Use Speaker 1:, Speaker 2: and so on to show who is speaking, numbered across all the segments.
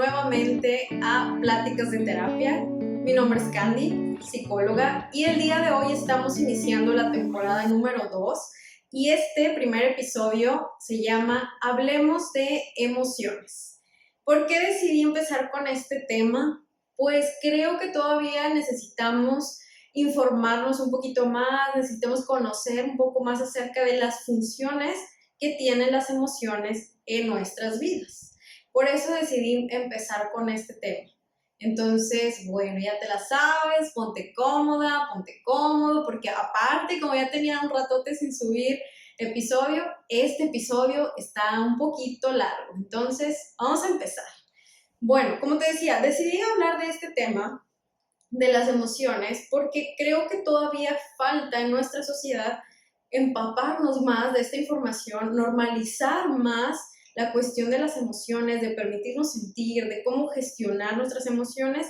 Speaker 1: nuevamente a Pláticas de Terapia. Mi nombre es Candy, psicóloga, y el día de hoy estamos iniciando la temporada número 2 y este primer episodio se llama Hablemos de emociones. ¿Por qué decidí empezar con este tema? Pues creo que todavía necesitamos informarnos un poquito más, necesitamos conocer un poco más acerca de las funciones que tienen las emociones en nuestras vidas. Por eso decidí empezar con este tema. Entonces, bueno, ya te la sabes, ponte cómoda, ponte cómodo, porque aparte, como ya tenía un ratote sin subir episodio, este episodio está un poquito largo. Entonces, vamos a empezar. Bueno, como te decía, decidí hablar de este tema, de las emociones, porque creo que todavía falta en nuestra sociedad empaparnos más de esta información, normalizar más la cuestión de las emociones, de permitirnos sentir, de cómo gestionar nuestras emociones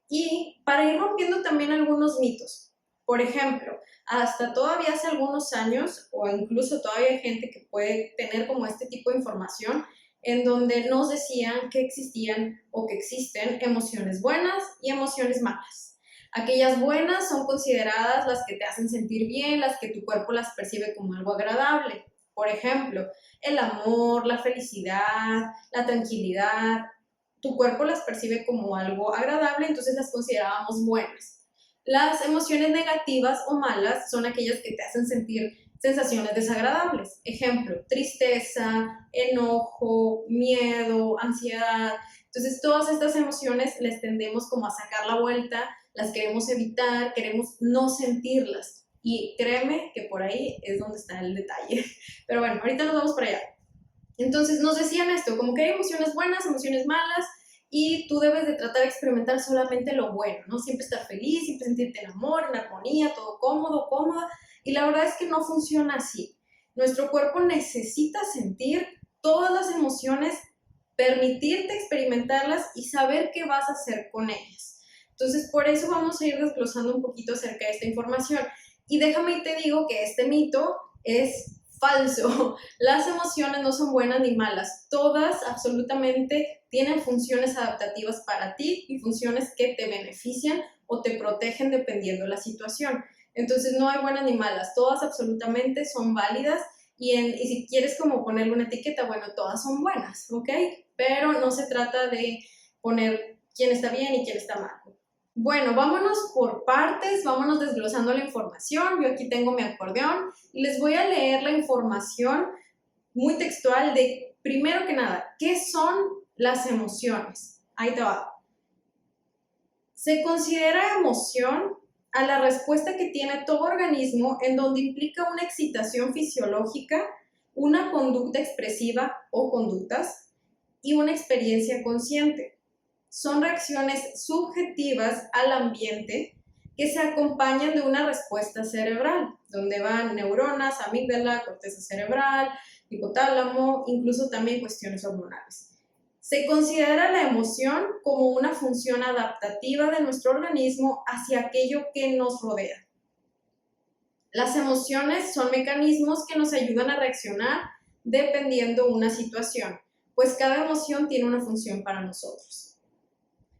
Speaker 1: y para ir rompiendo también algunos mitos. Por ejemplo, hasta todavía hace algunos años, o incluso todavía hay gente que puede tener como este tipo de información, en donde nos decían que existían o que existen emociones buenas y emociones malas. Aquellas buenas son consideradas las que te hacen sentir bien, las que tu cuerpo las percibe como algo agradable. Por ejemplo, el amor, la felicidad, la tranquilidad. Tu cuerpo las percibe como algo agradable, entonces las considerábamos buenas. Las emociones negativas o malas son aquellas que te hacen sentir sensaciones desagradables. Ejemplo, tristeza, enojo, miedo, ansiedad. Entonces, todas estas emociones les tendemos como a sacar la vuelta, las queremos evitar, queremos no sentirlas. Y créeme que por ahí es donde está el detalle. Pero bueno, ahorita nos vamos para allá. Entonces nos decían esto, como que hay emociones buenas, emociones malas, y tú debes de tratar de experimentar solamente lo bueno, ¿no? Siempre estar feliz, siempre sentirte en amor, en armonía, todo cómodo, cómoda. Y la verdad es que no funciona así. Nuestro cuerpo necesita sentir todas las emociones, permitirte experimentarlas y saber qué vas a hacer con ellas. Entonces, por eso vamos a ir desglosando un poquito acerca de esta información. Y déjame y te digo que este mito es falso. Las emociones no son buenas ni malas. Todas absolutamente tienen funciones adaptativas para ti y funciones que te benefician o te protegen dependiendo de la situación. Entonces no hay buenas ni malas. Todas absolutamente son válidas y si quieres como ponerle una etiqueta, bueno, todas son buenas, ¿ok? Pero no se trata de poner quién está bien y quién está mal. Bueno, vámonos por partes, vámonos desglosando la información. Yo aquí tengo mi acordeón y les voy a leer la información muy textual de, primero que nada, ¿qué son las emociones? Ahí te va. Se considera emoción a la respuesta que tiene todo organismo en donde implica una excitación fisiológica, una conducta expresiva o conductas y una experiencia consciente. Son reacciones subjetivas al ambiente que se acompañan de una respuesta cerebral, donde van neuronas, amígdala, corteza cerebral, hipotálamo, incluso también cuestiones hormonales. Se considera la emoción como una función adaptativa de nuestro organismo hacia aquello que nos rodea. Las emociones son mecanismos que nos ayudan a reaccionar dependiendo de una situación, pues cada emoción tiene una función para nosotros.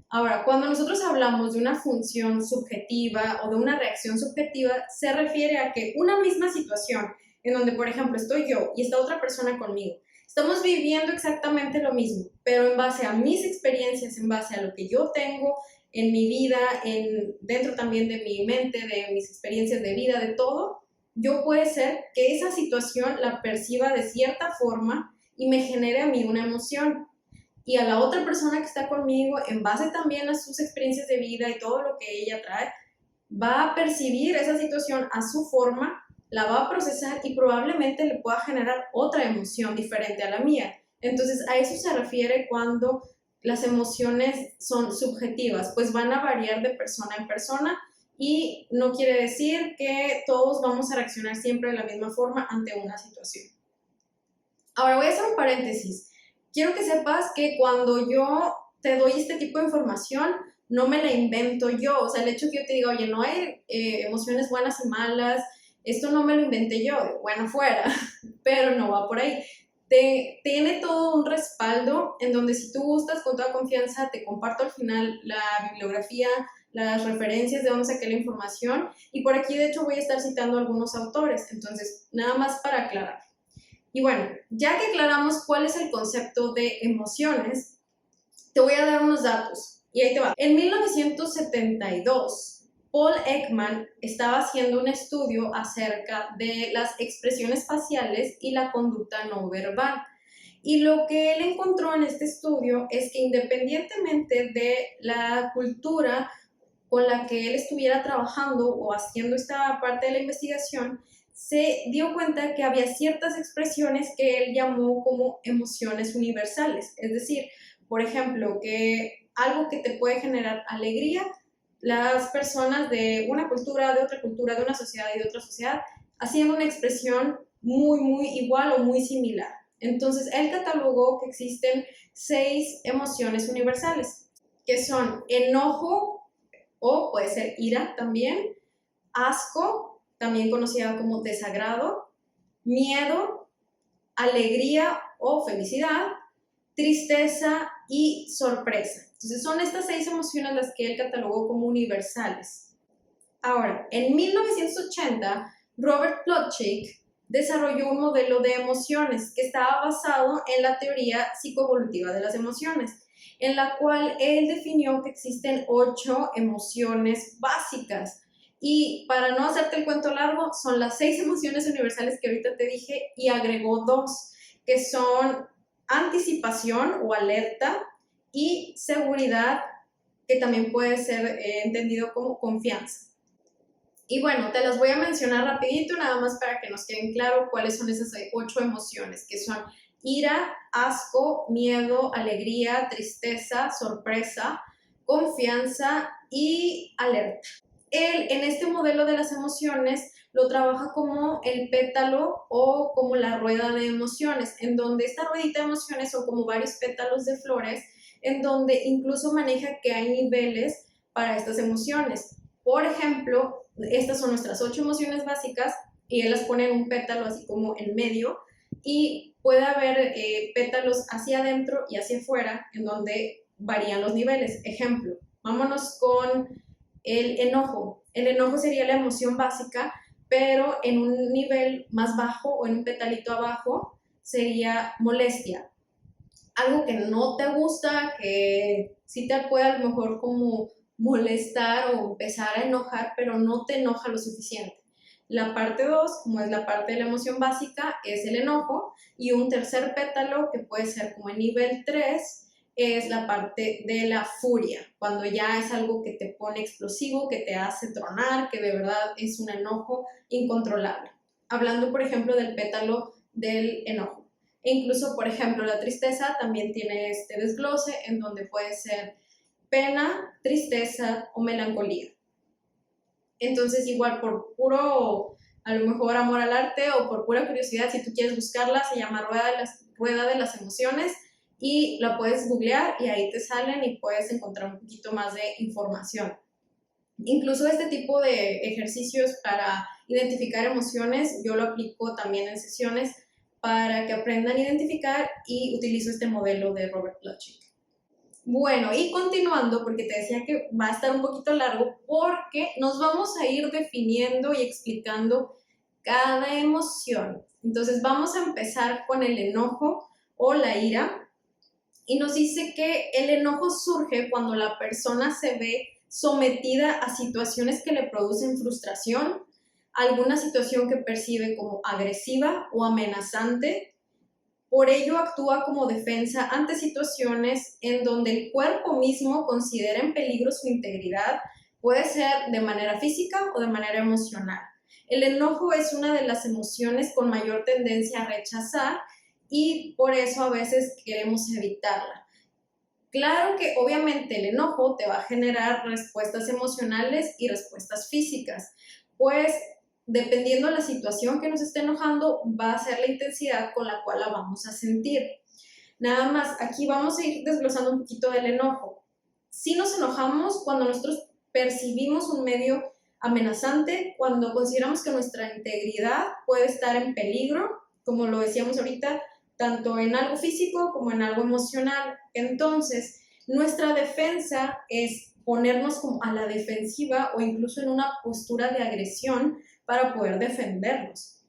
Speaker 1: Ahora, cuando nosotros hablamos de una función subjetiva o de una reacción subjetiva, se refiere a que una misma situación, en donde, por ejemplo, estoy yo y está otra persona conmigo, estamos viviendo exactamente lo mismo, pero en base a mis experiencias, en base a lo que yo tengo en mi vida, dentro también de mi mente, de mis experiencias de vida, de todo, yo puede ser que esa situación la perciba de cierta forma y me genere a mí una emoción. Y a la otra persona que está conmigo, en base también a sus experiencias de vida y todo lo que ella trae, va a percibir esa situación a su forma, la va a procesar y probablemente le pueda generar otra emoción diferente a la mía. Entonces, a eso se refiere cuando las emociones son subjetivas, pues van a variar de persona en persona y no quiere decir que todos vamos a reaccionar siempre de la misma forma ante una situación. Ahora voy a hacer un paréntesis. Quiero que sepas que cuando yo te doy este tipo de información, no me la invento yo. O sea, el hecho que yo te diga, oye, no hay emociones buenas y malas, esto no me lo inventé yo. Bueno, fuera, pero no va por ahí. Tiene todo un respaldo en donde si tú gustas con toda confianza, te comparto al final la bibliografía, las referencias de dónde saqué la información y por aquí de hecho voy a estar citando algunos autores, entonces nada más para aclarar. Y bueno, ya que aclaramos cuál es el concepto de emociones, te voy a dar unos datos y ahí te va. En 1972, Paul Ekman estaba haciendo un estudio acerca de las expresiones faciales y la conducta no verbal. Y lo que él encontró en este estudio es que independientemente de la cultura con la que él estuviera trabajando o haciendo esta parte de la investigación, se dio cuenta que había ciertas expresiones que él llamó como emociones universales. Es decir, por ejemplo, que algo que te puede generar alegría, las personas de una cultura, de otra cultura, de una sociedad y de otra sociedad, hacían una expresión muy igual o muy similar. Entonces, él catalogó que existen 6 emociones universales, que son enojo, o puede ser ira también, asco, también conocida como desagrado, miedo, alegría o felicidad, tristeza y sorpresa. Entonces son estas 6 emociones las que él catalogó como universales. Ahora, en 1980, Robert Plutchik desarrolló un modelo de emociones que estaba basado en la teoría psicoevolutiva de las emociones, en la cual él definió que existen 8 emociones básicas. Y para no hacerte el cuento largo, son las 6 emociones universales que ahorita te dije y agregó 2, que son anticipación o alerta y seguridad, que también puede ser entendido como confianza. Y bueno, te las voy a mencionar rapidito, nada más para que nos queden claro cuáles son esas 8 emociones, que son ira, asco, miedo, alegría, tristeza, sorpresa, confianza y alerta. Él, en este modelo de las emociones, lo trabaja como el pétalo o como la rueda de emociones, en donde esta ruedita de emociones son como varios pétalos de flores, en donde incluso maneja que hay niveles para estas emociones. Por ejemplo, estas son nuestras 8 emociones básicas y él las pone en un pétalo así como en medio y puede haber pétalos hacia adentro y hacia afuera en donde varían los niveles. Ejemplo, vámonos con el enojo. El enojo sería la emoción básica, pero en un nivel más bajo o en un petalito abajo sería molestia. Algo que no te gusta, que sí te puede a lo mejor como molestar o empezar a enojar, pero no te enoja lo suficiente. La parte 2, como es la parte de la emoción básica, es el enojo, y un tercer pétalo que puede ser como el nivel 3 es la parte de la furia, cuando ya es algo que te pone explosivo, que te hace tronar, que de verdad es un enojo incontrolable. Hablando, por ejemplo, del pétalo del enojo. E incluso, por ejemplo, la tristeza también tiene este desglose en donde puede ser pena, tristeza o melancolía. Entonces, igual por puro, a lo mejor amor al arte o por pura curiosidad, si tú quieres buscarla, se llama Rueda de las Emociones y la puedes googlear y ahí te salen y puedes encontrar un poquito más de información. Incluso este tipo de ejercicios para identificar emociones, yo lo aplico también en sesiones para que aprendan a identificar y utilizo este modelo de Robert Plutchik. Bueno, y continuando, porque te decía que va a estar un poquito largo, porque nos vamos a ir definiendo y explicando cada emoción. Entonces vamos a empezar con el enojo o la ira, y nos dice que el enojo surge cuando la persona se ve sometida a situaciones que le producen frustración, alguna situación que percibe como agresiva o amenazante. Por ello actúa como defensa ante situaciones en donde el cuerpo mismo considera en peligro su integridad, puede ser de manera física o de manera emocional. El enojo es una de las emociones con mayor tendencia a rechazar y por eso a veces queremos evitarla. Claro que obviamente el enojo te va a generar respuestas emocionales y respuestas físicas, pues dependiendo de la situación que nos esté enojando, va a ser la intensidad con la cual la vamos a sentir. Nada más, aquí vamos a ir desglosando un poquito del enojo. Si nos enojamos cuando nosotros percibimos un medio amenazante, cuando consideramos que nuestra integridad puede estar en peligro, como lo decíamos ahorita, tanto en algo físico como en algo emocional. Entonces, nuestra defensa es ponernos como a la defensiva o incluso en una postura de agresión para poder defendernos.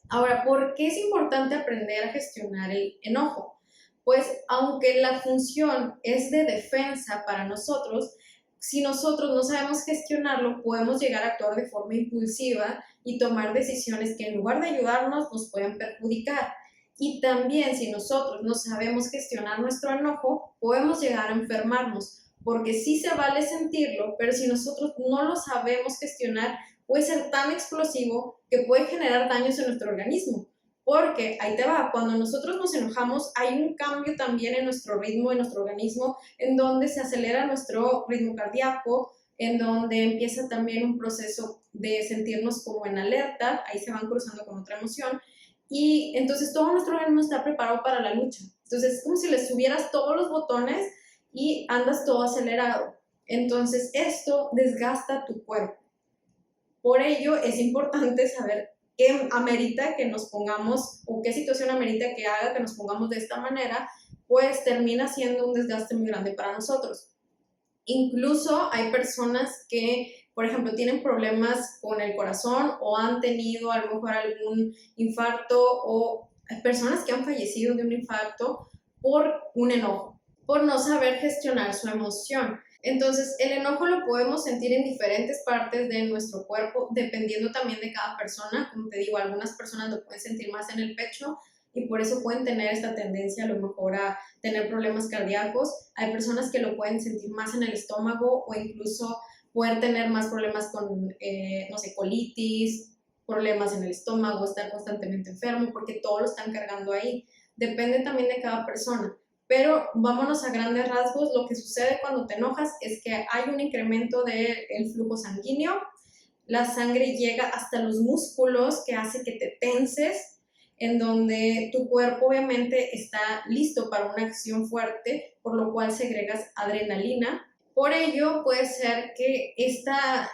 Speaker 1: Ahora, ¿por qué es importante aprender a gestionar el enojo? Pues aunque la función es de defensa para nosotros, si nosotros no sabemos gestionarlo, podemos llegar a actuar de forma impulsiva y tomar decisiones que en lugar de ayudarnos nos pueden perjudicar. Y también si nosotros no sabemos gestionar nuestro enojo, podemos llegar a enfermarnos, porque sí se vale sentirlo, pero si nosotros no lo sabemos gestionar, puede ser tan explosivo que puede generar daños en nuestro organismo. Porque, ahí te va, cuando nosotros nos enojamos hay un cambio también en nuestro ritmo, en nuestro organismo, en donde se acelera nuestro ritmo cardíaco, en donde empieza también un proceso de sentirnos como en alerta, ahí se van cruzando con otra emoción, y entonces todo nuestro organismo está preparado para la lucha. Entonces es como si le subieras todos los botones y andas todo acelerado. Entonces esto desgasta tu cuerpo. Por ello es importante saber qué amerita que nos pongamos o qué situación amerita que haga que nos pongamos de esta manera, pues termina siendo un desgaste muy grande para nosotros. Incluso hay personas que, por ejemplo, tienen problemas con el corazón o han tenido a lo mejor algún infarto o personas que han fallecido de un infarto por un enojo, por no saber gestionar su emoción. Entonces, el enojo lo podemos sentir en diferentes partes de nuestro cuerpo, dependiendo también de cada persona. Como te digo, algunas personas lo pueden sentir más en el pecho y por eso pueden tener esta tendencia a lo mejor a tener problemas cardíacos. Hay personas que lo pueden sentir más en el estómago o incluso pueden tener más problemas con, no sé, colitis, problemas en el estómago, estar constantemente enfermo, porque todo lo están cargando ahí. Depende también de cada persona. Pero vámonos a grandes rasgos, lo que sucede cuando te enojas es que hay un incremento del flujo sanguíneo, la sangre llega hasta los músculos que hace que te tenses, en donde tu cuerpo obviamente está listo para una acción fuerte, por lo cual segregas adrenalina. Por ello puede ser que esta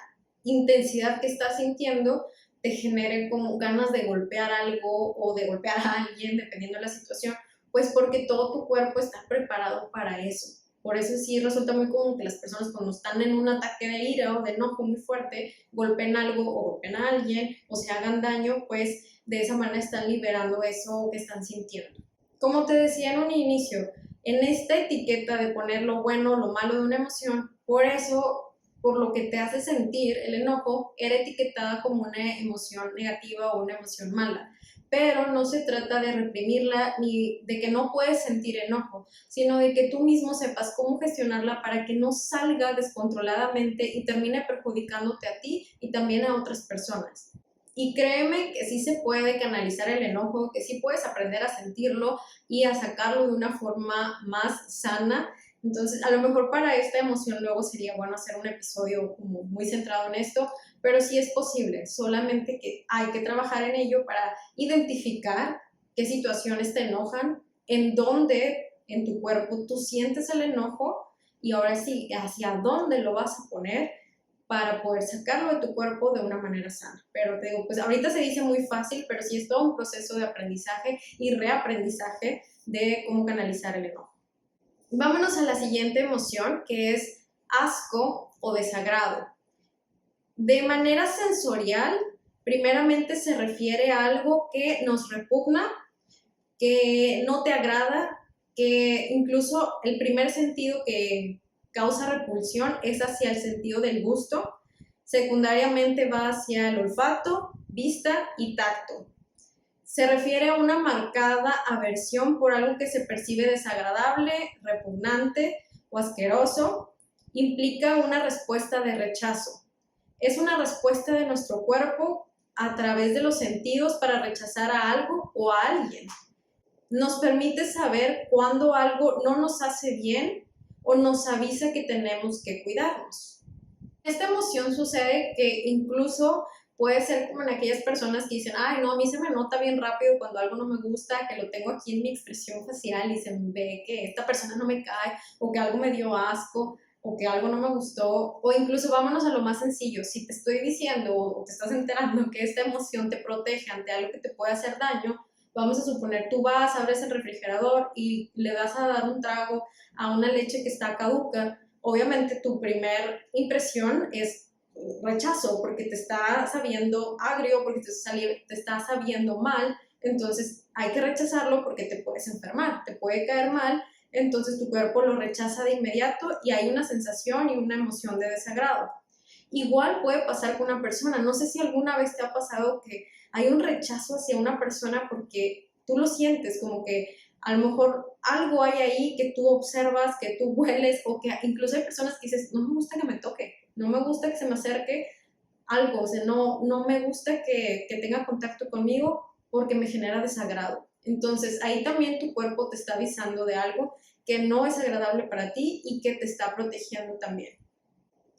Speaker 1: intensidad que estás sintiendo te genere como ganas de golpear algo o de golpear a alguien, dependiendo de la situación, pues porque todo tu cuerpo está preparado para eso. Por eso sí resulta muy común que las personas cuando están en un ataque de ira o de enojo muy fuerte, golpeen algo o golpeen a alguien o se hagan daño, pues de esa manera están liberando eso que están sintiendo. Como te decía en un inicio, en esta etiqueta de poner lo bueno o lo malo de una emoción, por eso, por lo que te hace sentir el enojo, era etiquetada como una emoción negativa o una emoción mala. Pero no se trata de reprimirla ni de que no puedes sentir enojo, sino de que tú mismo sepas cómo gestionarla para que no salga descontroladamente y termine perjudicándote a ti y también a otras personas. Y créeme que sí se puede canalizar el enojo, que sí puedes aprender a sentirlo y a sacarlo de una forma más sana. Entonces, a lo mejor para esta emoción luego sería bueno hacer un episodio como muy centrado en esto, pero sí es posible, solamente que hay que trabajar en ello para identificar qué situaciones te enojan, en dónde en tu cuerpo tú sientes el enojo y ahora sí, hacia dónde lo vas a poner para poder sacarlo de tu cuerpo de una manera sana. Pero te digo, pues ahorita se dice muy fácil, pero sí es todo un proceso de aprendizaje y reaprendizaje de cómo canalizar el enojo. Vámonos a la siguiente emoción, que es asco o desagrado. De manera sensorial, primeramente se refiere a algo que nos repugna, que no te agrada, que incluso el primer sentido que causa repulsión es hacia el sentido del gusto. Secundariamente va hacia el olfato, vista y tacto. Se refiere a una marcada aversión por algo que se percibe desagradable, repugnante o asqueroso. Implica una respuesta de rechazo. Es una respuesta de nuestro cuerpo a través de los sentidos para rechazar a algo o a alguien. Nos permite saber cuándo algo no nos hace bien o nos avisa que tenemos que cuidarnos. Esta emoción sucede que incluso puede ser como en aquellas personas que dicen, ay, no, a mí se me nota bien rápido cuando algo no me gusta, que lo tengo aquí en mi expresión facial y se me ve que esta persona no me cae o que algo me dio asco o que algo no me gustó, o incluso vámonos a lo más sencillo, si te estoy diciendo o te estás enterando que esta emoción te protege ante algo que te puede hacer daño, Vamos a suponer, tú vas, abres el refrigerador y le vas a dar un trago a una leche que está caduca. Obviamente tu primer impresión es rechazo, porque te está sabiendo agrio, porque te está sabiendo mal, entonces hay que rechazarlo porque te puedes enfermar, te puede caer mal, entonces tu cuerpo lo rechaza de inmediato y hay una sensación y una emoción de desagrado. Igual puede pasar con una persona, no sé si alguna vez te ha pasado que hay un rechazo hacia una persona porque tú lo sientes, como que a lo mejor algo hay ahí que tú observas, que tú hueles, o que incluso hay personas que dices, no me gusta que me toque, no me gusta que se me acerque algo, o sea, no me gusta que tenga contacto conmigo porque me genera desagrado. Entonces ahí también tu cuerpo te está avisando de algo que no es agradable para ti y que te está protegiendo también.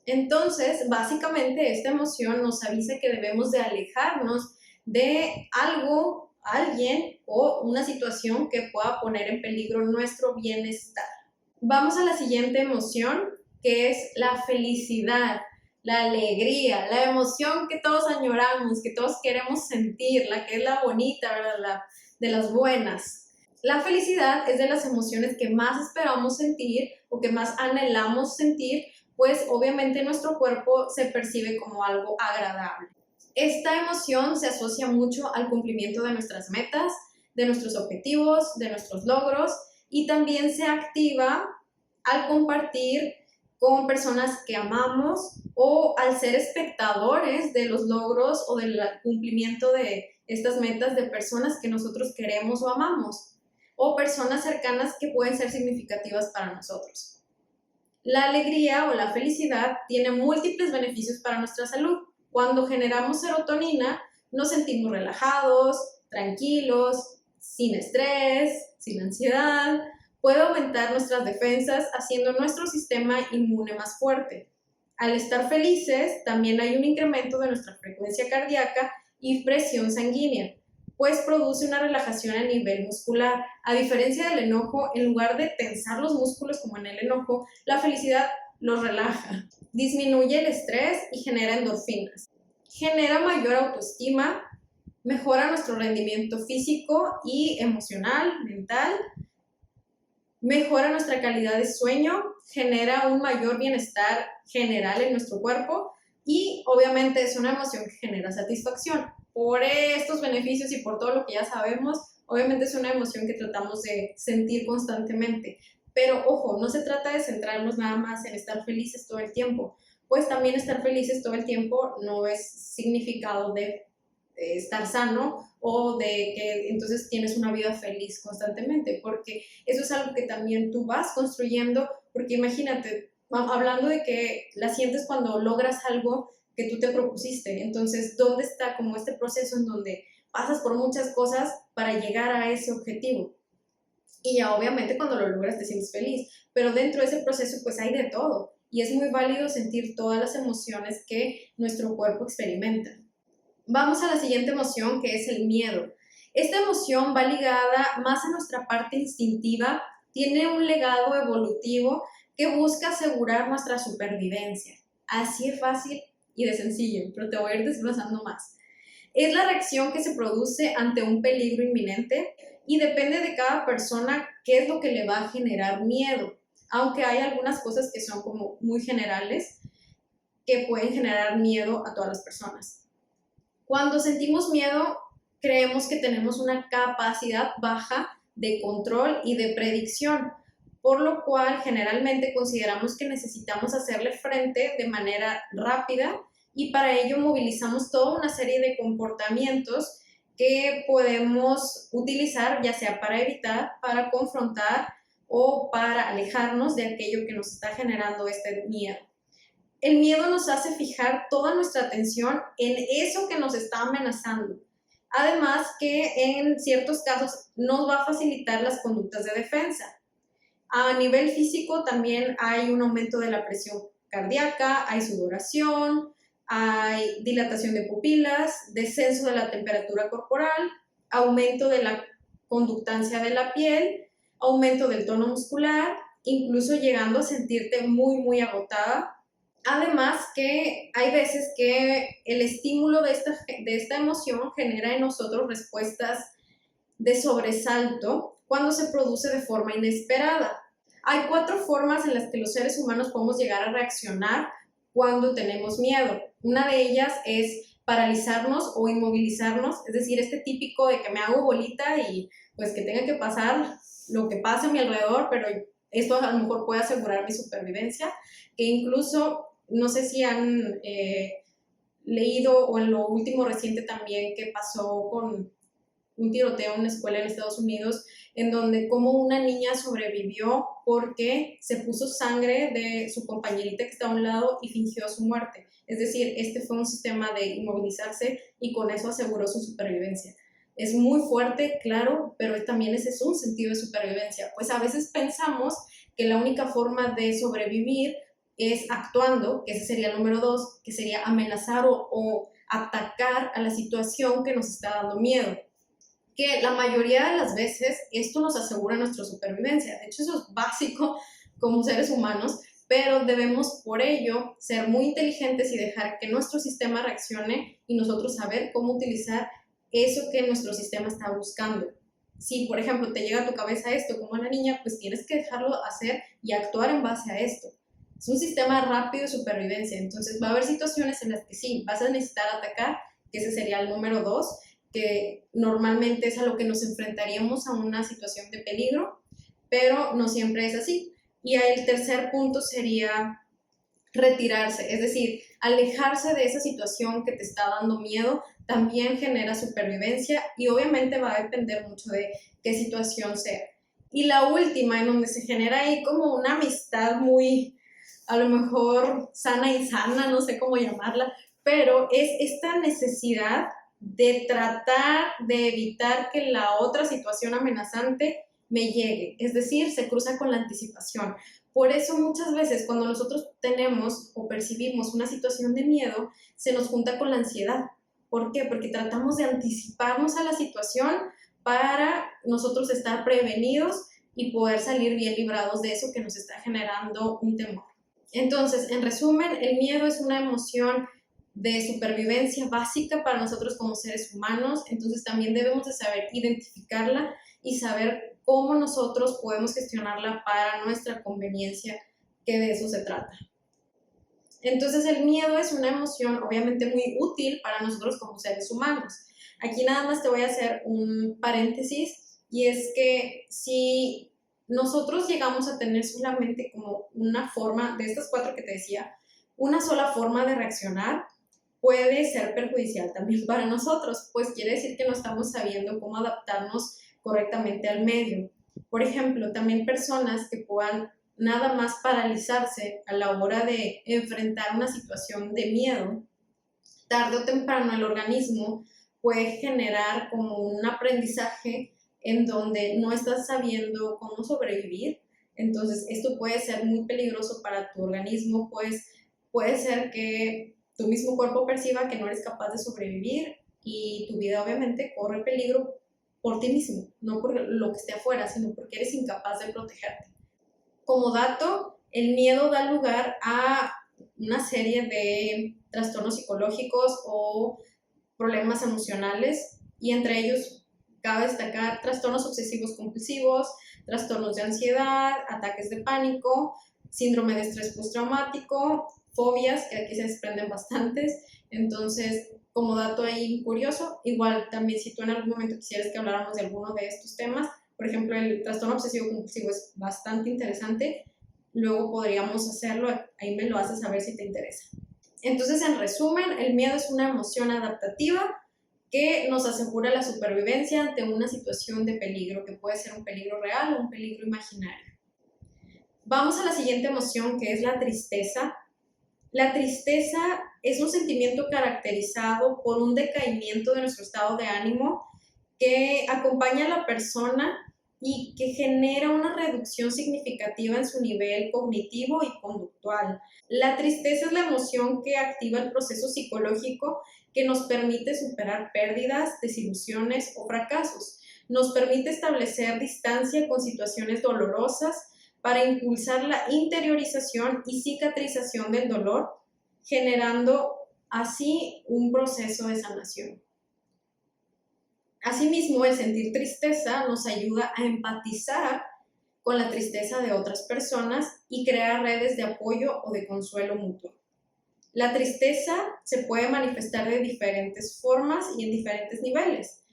Speaker 1: Entonces, básicamente esta emoción nos avisa que debemos de alejarnos de algo, alguien o una situación que pueda poner en peligro nuestro bienestar. Vamos a la siguiente emoción, que es la felicidad, la alegría, la emoción que todos añoramos, que todos queremos sentir, la que es la bonita, ¿verdad? La de las buenas. La felicidad es de las emociones que más esperamos sentir o que más anhelamos sentir, pues obviamente nuestro cuerpo se percibe como algo agradable. Esta emoción se asocia mucho al cumplimiento de nuestras metas, de nuestros objetivos, de nuestros logros, y también se activa al compartir con personas que amamos o al ser espectadores de los logros o del cumplimiento de estas metas de personas que nosotros queremos o amamos, o personas cercanas que pueden ser significativas para nosotros. La alegría o la felicidad tiene múltiples beneficios para nuestra salud. Cuando generamos serotonina, nos sentimos relajados, tranquilos, sin estrés, sin ansiedad. Puede aumentar nuestras defensas, haciendo nuestro sistema inmune más fuerte. Al estar felices, también hay un incremento de nuestra frecuencia cardíaca y presión sanguínea, pues produce una relajación a nivel muscular. A diferencia del enojo, en lugar de tensar los músculos como en el enojo, la felicidad los relaja, disminuye el estrés y genera endorfinas. Genera mayor autoestima, mejora nuestro rendimiento físico y emocional, mental, mejora nuestra calidad de sueño, genera un mayor bienestar general en nuestro cuerpo y obviamente es una emoción que genera satisfacción. Por estos beneficios y por todo lo que ya sabemos, obviamente es una emoción que tratamos de sentir constantemente. Pero ojo, no se trata de centrarnos nada más en estar felices todo el tiempo, pues también estar felices todo el tiempo no es significado de estar sano o de que entonces tienes una vida feliz constantemente, porque eso es algo que también tú vas construyendo, porque imagínate, hablando de que la sientes cuando logras algo que tú te propusiste, entonces, ¿dónde está como este proceso en donde pasas por muchas cosas para llegar a ese objetivo? Y ya obviamente cuando lo logras te sientes feliz, pero dentro de ese proceso pues hay de todo y es muy válido sentir todas las emociones que nuestro cuerpo experimenta. Vamos a la siguiente emoción, que es el miedo. Esta emoción va ligada más a nuestra parte instintiva, tiene un legado evolutivo que busca asegurar nuestra supervivencia. Así es fácil y de sencillo, pero te voy a ir desglosando más. Es la reacción que se produce ante un peligro inminente y depende de cada persona qué es lo que le va a generar miedo, aunque hay algunas cosas que son como muy generales que pueden generar miedo a todas las personas. Cuando sentimos miedo, creemos que tenemos una capacidad baja de control y de predicción, por lo cual generalmente consideramos que necesitamos hacerle frente de manera rápida y para ello movilizamos toda una serie de comportamientos que podemos utilizar ya sea para evitar, para confrontar o para alejarnos de aquello que nos está generando este miedo. El miedo nos hace fijar toda nuestra atención en eso que nos está amenazando. Además que en ciertos casos nos va a facilitar las conductas de defensa. A nivel físico también hay un aumento de la presión cardíaca, hay sudoración, hay dilatación de pupilas, descenso de la temperatura corporal, aumento de la conductancia de la piel, aumento del tono muscular, incluso llegando a sentirte muy agotada. Además que hay veces que el estímulo de esta emoción genera en nosotros respuestas de sobresalto cuando se produce de forma inesperada. Hay 4 formas en las que los seres humanos podemos llegar a reaccionar cuando tenemos miedo. Una de ellas es paralizarnos o inmovilizarnos, es decir, este típico de que me hago bolita y pues que tenga que pasar lo que pase a mi alrededor, pero esto a lo mejor puede asegurar mi supervivencia, que incluso, no sé si han leído o en lo último reciente también que pasó con un tiroteo en una escuela en Estados Unidos, en donde como una niña sobrevivió porque se puso sangre de su compañerita que estaba a un lado y fingió su muerte. Es decir, este fue un sistema de inmovilizarse y con eso aseguró su supervivencia. Es muy fuerte, claro, pero también ese es un sentido de supervivencia. Pues a veces pensamos que la única forma de sobrevivir es actuando, que ese sería el número 2, que sería amenazar o atacar a la situación que nos está dando miedo. Que la mayoría de las veces esto nos asegura nuestra supervivencia. De hecho, eso es básico como seres humanos, pero debemos por ello ser muy inteligentes y dejar que nuestro sistema reaccione y nosotros saber cómo utilizar eso que nuestro sistema está buscando. Si, por ejemplo, te llega a tu cabeza esto como a la niña, pues tienes que dejarlo hacer y actuar en base a esto. Es un sistema rápido de supervivencia, entonces va a haber situaciones en las que sí, vas a necesitar atacar, que ese sería el número 2, que normalmente es a lo que nos enfrentaríamos a una situación de peligro, pero no siempre es así. Y el tercer punto sería retirarse, es decir, alejarse de esa situación que te está dando miedo, también genera supervivencia y obviamente va a depender mucho de qué situación sea. Y la última, en donde se genera ahí como una amistad muy, a lo mejor sana y sana, no sé cómo llamarla, pero es esta necesidad de tratar de evitar que la otra situación amenazante me llegue, es decir, se cruza con la anticipación. Por eso muchas veces cuando nosotros tenemos o percibimos una situación de miedo, se nos junta con la ansiedad. ¿Por qué? Porque tratamos de anticiparnos a la situación para nosotros estar prevenidos y poder salir bien librados de eso que nos está generando un temor. Entonces, en resumen, el miedo es una emoción de supervivencia básica para nosotros como seres humanos, entonces también debemos de saber identificarla y saber cómo nosotros podemos gestionarla para nuestra conveniencia, que de eso se trata. Entonces el miedo es una emoción obviamente muy útil para nosotros como seres humanos. Aquí nada más te voy a hacer un paréntesis y es que si nosotros llegamos a tener solamente como una forma, de estas 4 que te decía, una sola forma de reaccionar, puede ser perjudicial también para nosotros, pues quiere decir que no estamos sabiendo cómo adaptarnos correctamente al medio. Por ejemplo, también personas que puedan nada más paralizarse a la hora de enfrentar una situación de miedo, tarde o temprano el organismo puede generar como un aprendizaje en donde no estás sabiendo cómo sobrevivir. Entonces, esto puede ser muy peligroso para tu organismo, pues puede ser que tu mismo cuerpo perciba que no eres capaz de sobrevivir y tu vida obviamente corre peligro por ti mismo, no por lo que esté afuera, sino porque eres incapaz de protegerte. Como dato, el miedo da lugar a una serie de trastornos psicológicos o problemas emocionales y entre ellos cabe destacar trastornos obsesivos compulsivos, trastornos de ansiedad, ataques de pánico, síndrome de estrés postraumático, fobias, que aquí se desprenden bastantes. Entonces, como dato ahí curioso, igual también si tú en algún momento quisieras que habláramos de alguno de estos temas, por ejemplo, el trastorno obsesivo compulsivo es bastante interesante, luego podríamos hacerlo, ahí me lo haces saber si te interesa. Entonces, en resumen, el miedo es una emoción adaptativa que nos asegura la supervivencia ante una situación de peligro, que puede ser un peligro real o un peligro imaginario. Vamos a la siguiente emoción, que es la tristeza. La tristeza es un sentimiento caracterizado por un decaimiento de nuestro estado de ánimo que acompaña a la persona y que genera una reducción significativa en su nivel cognitivo y conductual. La tristeza es la emoción que activa el proceso psicológico que nos permite superar pérdidas, desilusiones o fracasos. Nos permite establecer distancia con situaciones dolorosas para impulsar la interiorización y cicatrización del dolor, generando así un proceso de sanación. Asimismo, el sentir tristeza nos ayuda a empatizar con la tristeza de otras personas y crear redes de apoyo o de consuelo mutuo. La tristeza se puede manifestar de diferentes formas y en diferentes niveles.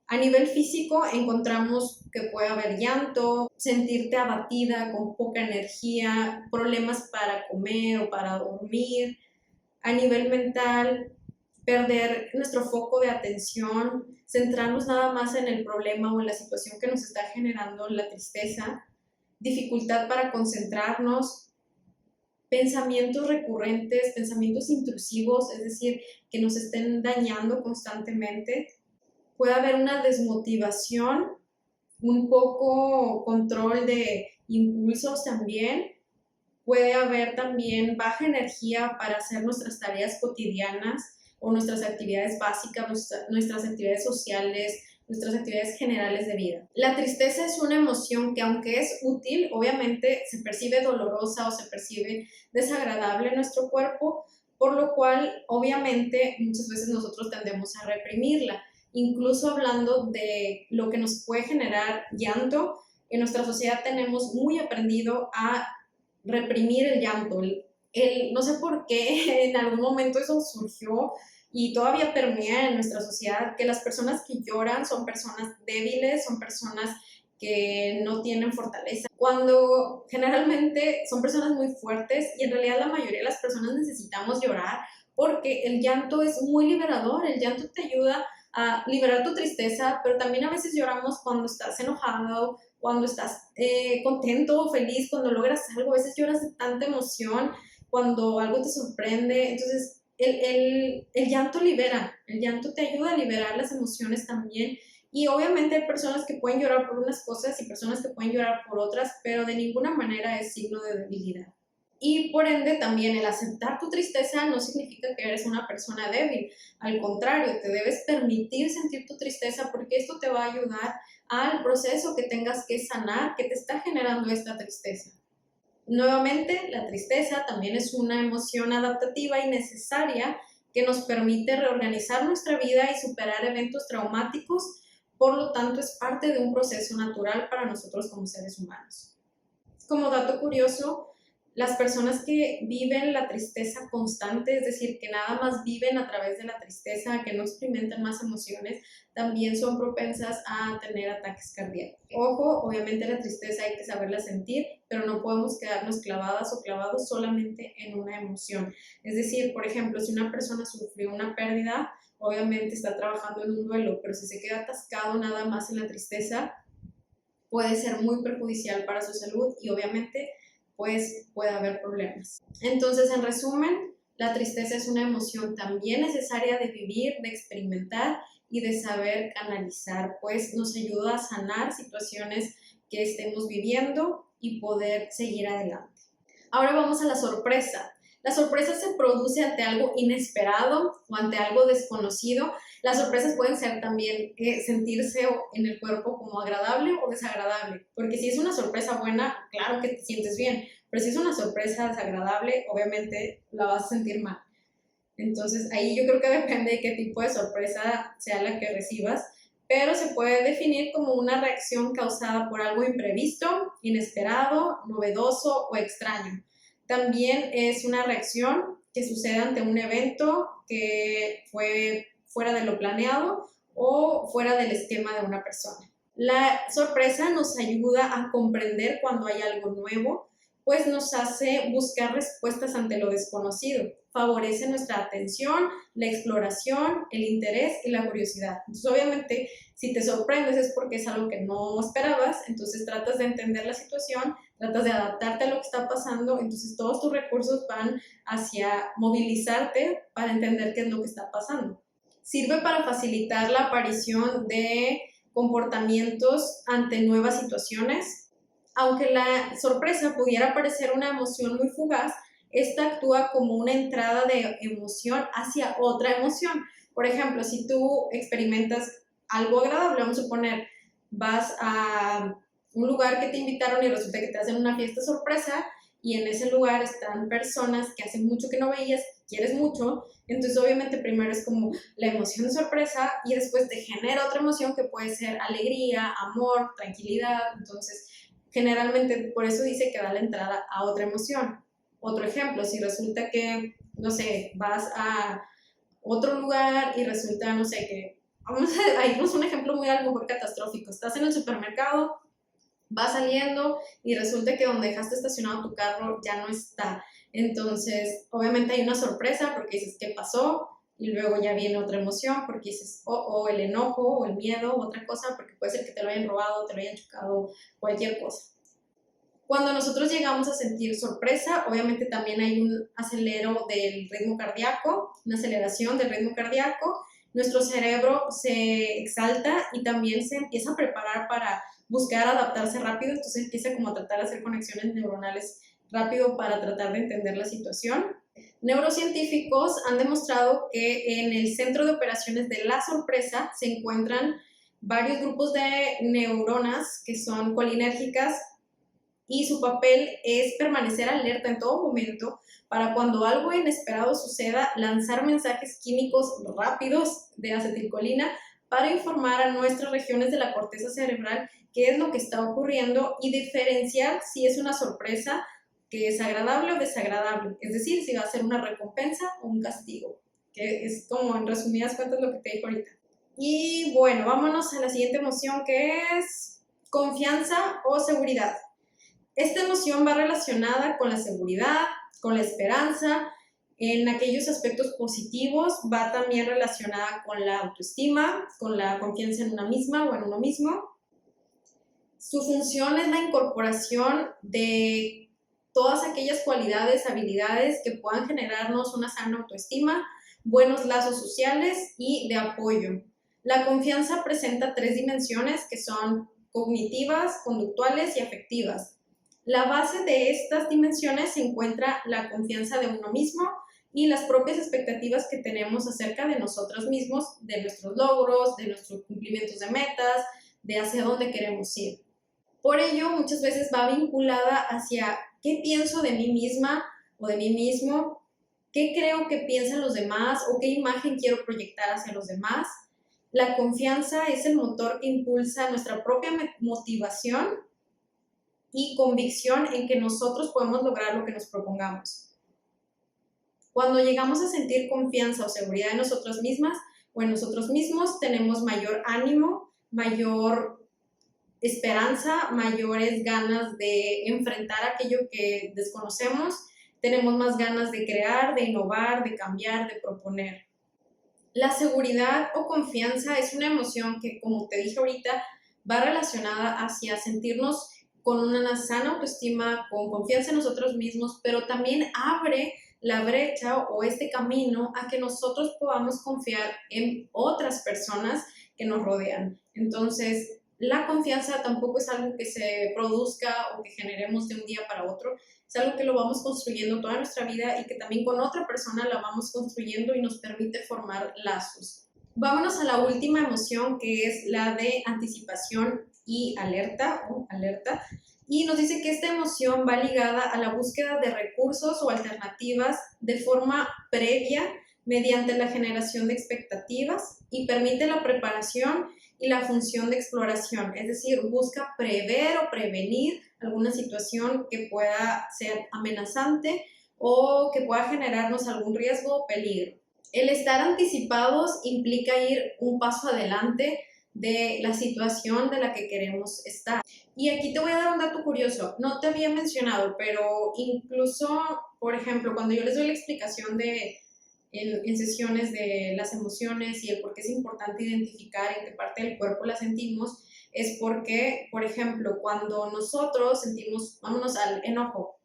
Speaker 1: A nivel físico encontramos que puede haber llanto, sentirte abatida, con poca energía, problemas para comer o para dormir. A nivel mental, perder nuestro foco de atención, centrarnos nada más en el problema o en la situación que nos está generando la tristeza, dificultad para concentrarnos, pensamientos recurrentes, pensamientos intrusivos, es decir, que nos estén dañando constantemente. Puede haber una desmotivación, un poco control de impulsos también. Puede haber también baja energía para hacer nuestras tareas cotidianas o nuestras actividades básicas, nuestras actividades sociales, nuestras actividades generales de vida. La tristeza es una emoción que, aunque es útil, obviamente se percibe dolorosa o se percibe desagradable en nuestro cuerpo, por lo cual obviamente muchas veces nosotros tendemos a reprimirla. Incluso hablando de lo que nos puede generar llanto, en nuestra sociedad tenemos muy aprendido a reprimir el llanto. No sé por qué en algún momento eso surgió y todavía permea en nuestra sociedad, que las personas que lloran son personas débiles, son personas que no tienen fortaleza, cuando generalmente son personas muy fuertes y en realidad la mayoría de las personas necesitamos llorar porque el llanto es muy liberador, el llanto te ayuda a liberar tu tristeza, pero también a veces lloramos cuando estás enojado, cuando estás contento o feliz, cuando logras algo, a veces lloras de tanta emoción, cuando algo te sorprende. Entonces el llanto libera, el llanto te ayuda a liberar las emociones también. Y obviamente hay personas que pueden llorar por unas cosas y personas que pueden llorar por otras, pero de ninguna manera es signo de debilidad. Y por ende también el aceptar tu tristeza no significa que eres una persona débil. Al contrario, te debes permitir sentir tu tristeza porque esto te va a ayudar al proceso que tengas que sanar, que te está generando esta tristeza. Nuevamente, la tristeza también es una emoción adaptativa y necesaria que nos permite reorganizar nuestra vida y superar eventos traumáticos. Por lo tanto, es parte de un proceso natural para nosotros como seres humanos. Como dato curioso, las personas que viven la tristeza constante, es decir, que nada más viven a través de la tristeza, que no experimentan más emociones, también son propensas a tener ataques cardíacos. Ojo, obviamente la tristeza hay que saberla sentir, pero no podemos quedarnos clavadas o clavados solamente en una emoción. Es decir, por ejemplo, si una persona sufrió una pérdida, obviamente está trabajando en un duelo, pero si se queda atascado nada más en la tristeza, puede ser muy perjudicial para su salud y obviamente pues puede haber problemas. Entonces, en resumen, la tristeza es una emoción también necesaria de vivir, de experimentar y de saber canalizar, pues nos ayuda a sanar situaciones que estemos viviendo y poder seguir adelante. Ahora vamos a la sorpresa. La sorpresa se produce ante algo inesperado o ante algo desconocido. Las sorpresas pueden ser también sentirse en el cuerpo como agradable o desagradable, porque si es una sorpresa buena, claro que te sientes bien, pero si es una sorpresa desagradable, obviamente la vas a sentir mal. Entonces ahí yo creo que depende de qué tipo de sorpresa sea la que recibas, pero se puede definir como una reacción causada por algo imprevisto, inesperado, novedoso o extraño. También es una reacción que sucede ante un evento que fue fuera de lo planeado o fuera del esquema de una persona. La sorpresa nos ayuda a comprender cuando hay algo nuevo, pues nos hace buscar respuestas ante lo desconocido. Favorece nuestra atención, la exploración, el interés y la curiosidad. Entonces, obviamente, si te sorprendes es porque es algo que no esperabas, entonces tratas de entender la situación, tratas de adaptarte a lo que está pasando, entonces todos tus recursos van hacia movilizarte para entender qué es lo que está pasando. Sirve para facilitar la aparición de comportamientos ante nuevas situaciones. Aunque la sorpresa pudiera parecer una emoción muy fugaz, esta actúa como una entrada de emoción hacia otra emoción. Por ejemplo, si tú experimentas algo agradable, vamos a suponer, vas a un lugar que te invitaron y resulta que te hacen una fiesta sorpresa y en ese lugar están personas que hace mucho que no veías, quieres mucho, entonces obviamente primero es como la emoción de sorpresa y después te genera otra emoción que puede ser alegría, amor, tranquilidad, entonces generalmente por eso dice que da la entrada a otra emoción. Otro ejemplo, si resulta que, no sé, vas a otro lugar y resulta, no sé, que, ahí es un ejemplo muy a lo mejor catastrófico, estás en el supermercado, vas saliendo y resulta que donde dejaste estacionado tu carro ya no está. Entonces, obviamente hay una sorpresa porque dices, ¿qué pasó? Y luego ya viene otra emoción porque dices, o el enojo, o el miedo, o otra cosa, porque puede ser que te lo hayan robado, te lo hayan chocado, cualquier cosa. Cuando nosotros llegamos a sentir sorpresa, obviamente también hay un acelero del ritmo cardíaco, una aceleración del ritmo cardíaco. Nuestro cerebro se exalta y también se empieza a preparar para buscar adaptarse rápido, entonces empieza como a tratar de hacer conexiones neuronales rápido para tratar de entender la situación. Neurocientíficos han demostrado que en el centro de operaciones de la sorpresa se encuentran varios grupos de neuronas que son colinérgicas y su papel es permanecer alerta en todo momento para cuando algo inesperado suceda, lanzar mensajes químicos rápidos de acetilcolina para informar a nuestras regiones de la corteza cerebral qué es lo que está ocurriendo y diferenciar si es una sorpresa que es agradable o desagradable, es decir, si va a ser una recompensa o un castigo, que es como en resumidas cuentas lo que te digo ahorita. Y bueno, vámonos a la siguiente emoción que es confianza o seguridad. Esta emoción va relacionada con la seguridad, con la esperanza, en aquellos aspectos positivos, va también relacionada con la autoestima, con la confianza en una misma o en uno mismo. Su función es la incorporación de todas aquellas cualidades, habilidades que puedan generarnos una sana autoestima, buenos lazos sociales y de apoyo. La confianza presenta 3 dimensiones que son cognitivas, conductuales y afectivas. La base de estas dimensiones se encuentra la confianza de uno mismo y las propias expectativas que tenemos acerca de nosotros mismos, de nuestros logros, de nuestros cumplimientos de metas, de hacia dónde queremos ir. Por ello, muchas veces va vinculada hacia qué pienso de mí misma o de mí mismo, qué creo que piensan los demás o qué imagen quiero proyectar hacia los demás. La confianza es el motor que impulsa nuestra propia motivación y convicción en que nosotros podemos lograr lo que nos propongamos. Cuando llegamos a sentir confianza o seguridad en nosotras mismas o en nosotros mismos, tenemos mayor ánimo, mayor esperanza, mayores ganas de enfrentar aquello que desconocemos, tenemos más ganas de crear, de innovar, de cambiar, de proponer. La seguridad o confianza es una emoción que, como te dije ahorita, va relacionada hacia sentirnos con una sana autoestima, con confianza en nosotros mismos, pero también abre la brecha o este camino a que nosotros podamos confiar en otras personas que nos rodean. Entonces, la confianza tampoco es algo que se produzca o que generemos de un día para otro, es algo que lo vamos construyendo toda nuestra vida y que también con otra persona la vamos construyendo y nos permite formar lazos. Vámonos a la última emoción, que es la de anticipación y alerta, y nos dice que esta emoción va ligada a la búsqueda de recursos o alternativas de forma previa mediante la generación de expectativas y permite la preparación y la función de exploración, es decir, busca prever o prevenir alguna situación que pueda ser amenazante o que pueda generarnos algún riesgo o peligro. El estar anticipados implica ir un paso adelante de la situación de la que queremos estar. Y aquí te voy a dar un dato curioso, no te había mencionado, pero incluso, por ejemplo, cuando yo les doy la explicación en sesiones de las emociones y el por qué es importante identificar en qué parte del cuerpo las sentimos, es porque, por ejemplo, cuando nosotros sentimos, vámonos al enojo,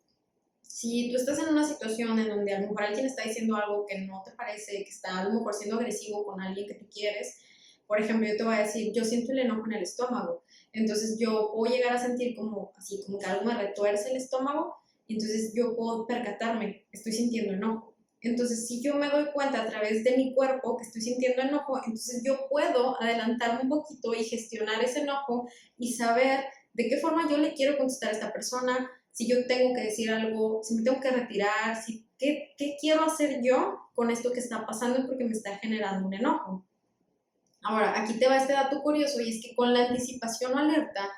Speaker 1: si tú estás en una situación en donde a lo mejor alguien está diciendo algo que no te parece, que está a lo mejor siendo agresivo con alguien que tú quieres, por ejemplo, yo te voy a decir, yo siento el enojo en el estómago, entonces yo puedo llegar a sentir como así, como que algo me retuerce el estómago, y entonces yo puedo percatarme, estoy sintiendo enojo. Entonces, si yo me doy cuenta a través de mi cuerpo que estoy sintiendo enojo, entonces yo puedo adelantarme un poquito y gestionar ese enojo y saber de qué forma yo le quiero contestar a esta persona, si yo tengo que decir algo, si me tengo que retirar, ¿qué quiero hacer yo con esto que está pasando porque me está generando un enojo? Ahora, aquí te va este dato curioso y es que con la anticipación o alerta,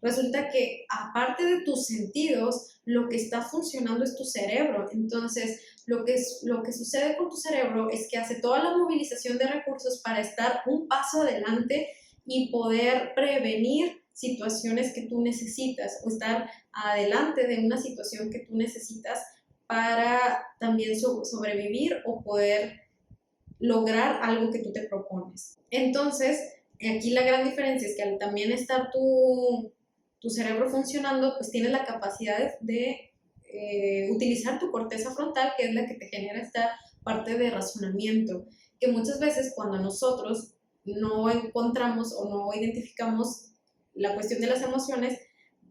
Speaker 1: resulta que aparte de tus sentidos, lo que está funcionando es tu cerebro. Entonces, lo que sucede con tu cerebro es que hace toda la movilización de recursos para estar un paso adelante y poder prevenir situaciones que tú necesitas o estar adelante de una situación que tú necesitas para también sobrevivir o poder lograr algo que tú te propones. Entonces, aquí la gran diferencia es que al también estar tu cerebro funcionando, pues tienes la capacidad de utilizar tu corteza frontal, que es la que te genera esta parte de razonamiento, que muchas veces cuando nosotros no encontramos o no identificamos la cuestión de las emociones,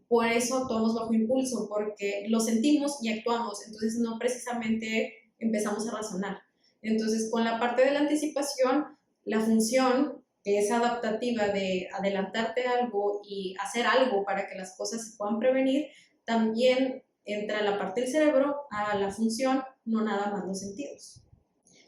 Speaker 1: por eso actuamos bajo impulso, porque lo sentimos y actuamos, entonces no precisamente empezamos a razonar. Entonces, con la parte de la anticipación, la función que es adaptativa de adelantarte algo y hacer algo para que las cosas se puedan prevenir, también entra la parte del cerebro a la función, no nada más los sentidos.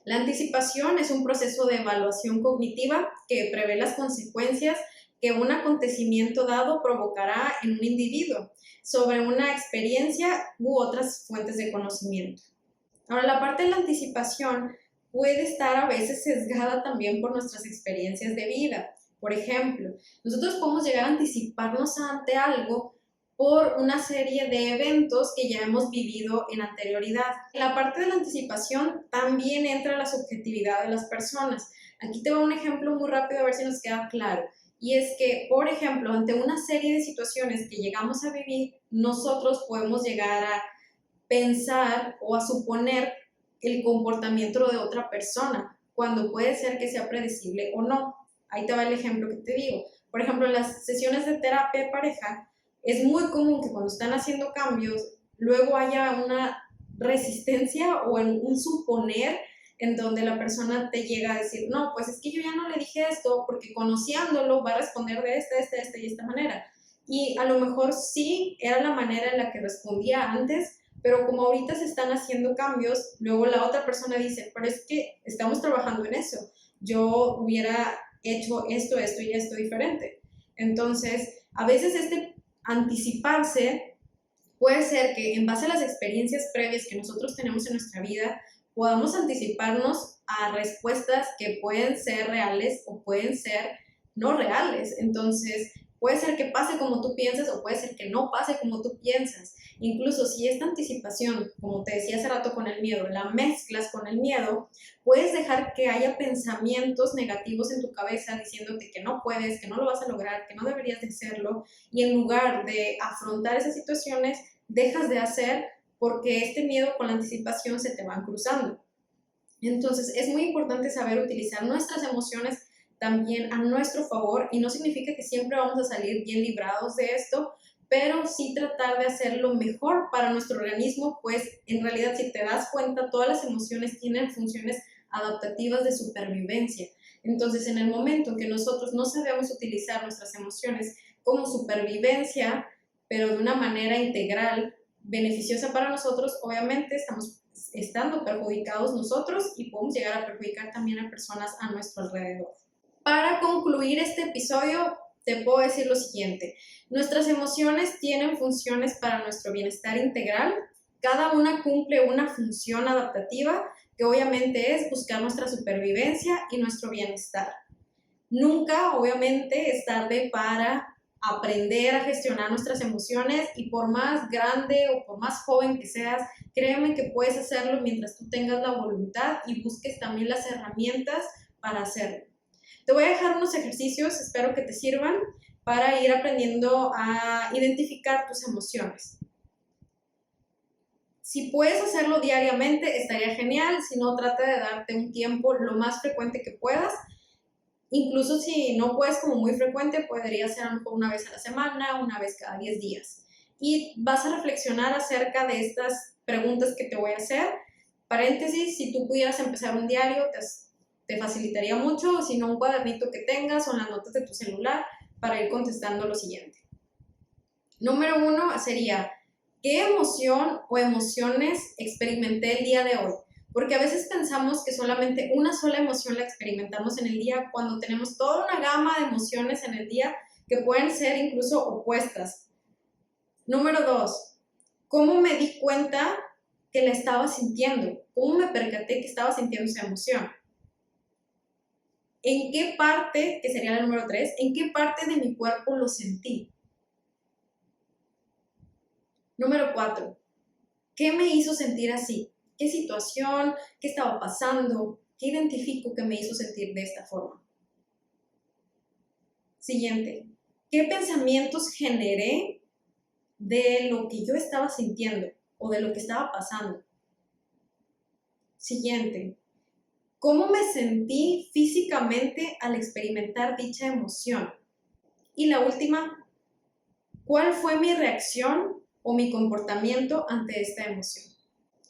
Speaker 1: La anticipación es un proceso de evaluación cognitiva que prevé las consecuencias que un acontecimiento dado provocará en un individuo sobre una experiencia u otras fuentes de conocimiento. Ahora, la parte de la anticipación puede estar a veces sesgada también por nuestras experiencias de vida. Por ejemplo, nosotros podemos llegar a anticiparnos ante algo por una serie de eventos que ya hemos vivido en anterioridad. En la parte de la anticipación también entra la subjetividad de las personas. Aquí te voy a un ejemplo muy rápido a ver si nos queda claro. Y es que, por ejemplo, ante una serie de situaciones que llegamos a vivir, nosotros podemos llegar a pensar o a suponer el comportamiento de otra persona, cuando puede ser que sea predecible o no. Ahí te va el ejemplo que te digo. Por ejemplo, en las sesiones de terapia de pareja, es muy común que cuando están haciendo cambios, luego haya una resistencia o un suponer en donde la persona te llega a decir, no, pues es que yo ya no le dije esto porque conociéndolo va a responder de esta y esta manera. Y a lo mejor sí era la manera en la que respondía antes, pero como ahorita se están haciendo cambios, luego la otra persona dice, pero es que estamos trabajando en eso. Yo hubiera hecho esto y esto diferente. Entonces, a veces este anticiparse puede ser que en base a las experiencias previas que nosotros tenemos en nuestra vida, podamos anticiparnos a respuestas que pueden ser reales o pueden ser no reales. Entonces, puede ser que pase como tú piensas o puede ser que no pase como tú piensas. Incluso si esta anticipación, como te decía hace rato con el miedo, la mezclas con el miedo, puedes dejar que haya pensamientos negativos en tu cabeza diciéndote que no puedes, que no lo vas a lograr, que no deberías de hacerlo, y en lugar de afrontar esas situaciones, dejas de hacer porque este miedo con la anticipación se te van cruzando. Entonces, es muy importante saber utilizar nuestras emociones también a nuestro favor, y no significa que siempre vamos a salir bien librados de esto, pero sí tratar de hacer lo mejor para nuestro organismo, pues en realidad si te das cuenta, todas las emociones tienen funciones adaptativas de supervivencia. Entonces, en el momento que nosotros no sabemos utilizar nuestras emociones como supervivencia, pero de una manera integral, beneficiosa para nosotros, obviamente estamos estando perjudicados nosotros y podemos llegar a perjudicar también a personas a nuestro alrededor. Para concluir este episodio, te puedo decir lo siguiente: nuestras emociones tienen funciones para nuestro bienestar integral, cada una cumple una función adaptativa que obviamente es buscar nuestra supervivencia y nuestro bienestar. Nunca, obviamente, es tarde para aprender a gestionar nuestras emociones, y por más grande o por más joven que seas, créeme que puedes hacerlo mientras tú tengas la voluntad y busques también las herramientas para hacerlo. Te voy a dejar unos ejercicios, espero que te sirvan para ir aprendiendo a identificar tus emociones. Si puedes hacerlo diariamente, estaría genial. Si no, trata de darte un tiempo lo más frecuente que puedas. Incluso si no puedes como muy frecuente, podría ser a lo mejor una vez a la semana, una vez cada 10 días. Y vas a reflexionar acerca de estas preguntas que te voy a hacer. Paréntesis, si tú pudieras empezar un diario, te facilitaría mucho, si no un cuadernito que tengas o en las notas de tu celular para ir contestando lo siguiente. Número 1 sería, ¿Qué emoción o emociones experimenté el día de hoy? Porque a veces pensamos que solamente una sola emoción la experimentamos en el día cuando tenemos toda una gama de emociones en el día que pueden ser incluso opuestas. Número 2, ¿cómo me di cuenta que la estaba sintiendo? ¿Cómo me percaté que estaba sintiendo esa emoción? ¿En qué parte, que sería la número 3, en qué parte de mi cuerpo lo sentí? Número 4, ¿qué me hizo sentir así? ¿Qué situación? ¿Qué estaba pasando? ¿Qué identifico que me hizo sentir de esta forma? Siguiente, ¿qué pensamientos generé de lo que yo estaba sintiendo o de lo que estaba pasando? Siguiente, ¿cómo me sentí físicamente al experimentar dicha emoción? Y la última, ¿cuál fue mi reacción o mi comportamiento ante esta emoción?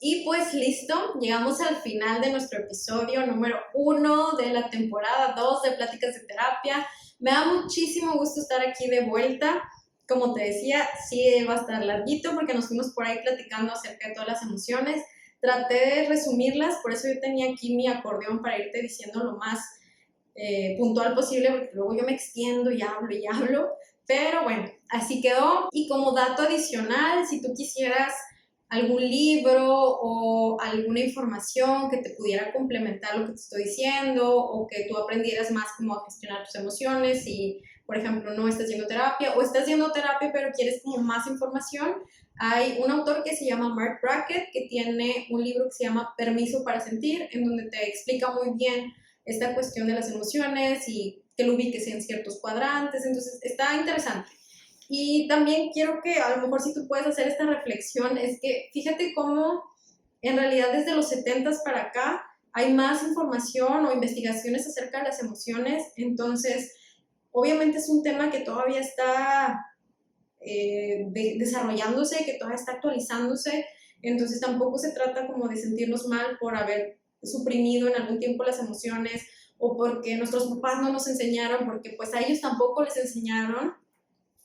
Speaker 1: Y pues listo, llegamos al final de nuestro episodio número 1 de la temporada 2 de Pláticas de Terapia. Me da muchísimo gusto estar aquí de vuelta. Como te decía, sí va a estar larguito porque nos fuimos por ahí platicando acerca de todas las emociones. Traté de resumirlas, por eso yo tenía aquí mi acordeón para irte diciendo lo más puntual posible, porque luego yo me extiendo y hablo. Pero bueno, así quedó. Y como dato adicional, si tú quisieras algún libro o alguna información que te pudiera complementar lo que te estoy diciendo o que tú aprendieras más cómo a gestionar tus emociones y, por ejemplo, no estás haciendo terapia o estás haciendo terapia pero quieres como más información, hay un autor que se llama Mark Brackett que tiene un libro que se llama Permiso para Sentir, en donde te explica muy bien esta cuestión de las emociones y que lo ubiques en ciertos cuadrantes, entonces está interesante. Y también quiero que a lo mejor si tú puedes hacer esta reflexión, es que fíjate cómo en realidad desde los 70s para acá hay más información o investigaciones acerca de las emociones, entonces obviamente es un tema que todavía está desarrollándose, que todavía está actualizándose, entonces tampoco se trata como de sentirnos mal por haber suprimido en algún tiempo las emociones o porque nuestros papás no nos enseñaron, porque pues a ellos tampoco les enseñaron.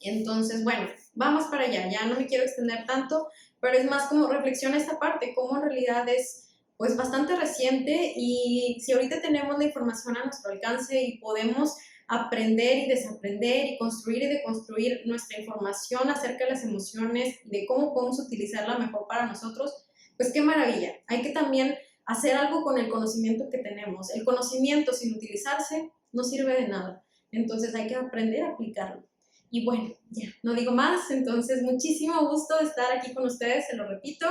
Speaker 1: Entonces, bueno, vamos para allá, ya no me quiero extender tanto, pero es más como reflexión a esta parte, cómo en realidad es pues bastante reciente y si ahorita tenemos la información a nuestro alcance y podemos aprender y desaprender y construir y deconstruir nuestra información acerca de las emociones y de cómo podemos utilizarla mejor para nosotros, pues qué maravilla. Hay que también hacer algo con el conocimiento que tenemos. El conocimiento sin utilizarse no sirve de nada, entonces hay que aprender a aplicarlo. Y bueno, ya, no digo más, entonces muchísimo gusto de estar aquí con ustedes, se lo repito.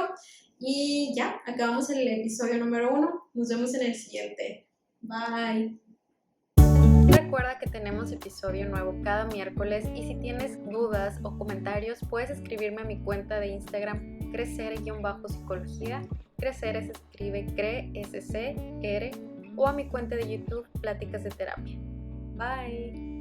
Speaker 1: Y ya, acabamos el episodio número 1. Nos vemos en el siguiente. Bye.
Speaker 2: Recuerda que tenemos episodio nuevo cada miércoles y si tienes dudas o comentarios puedes escribirme a mi cuenta de Instagram crecer_psicología. Crecer se escribe CRESCR o a mi cuenta de YouTube Pláticas de Terapia. Bye.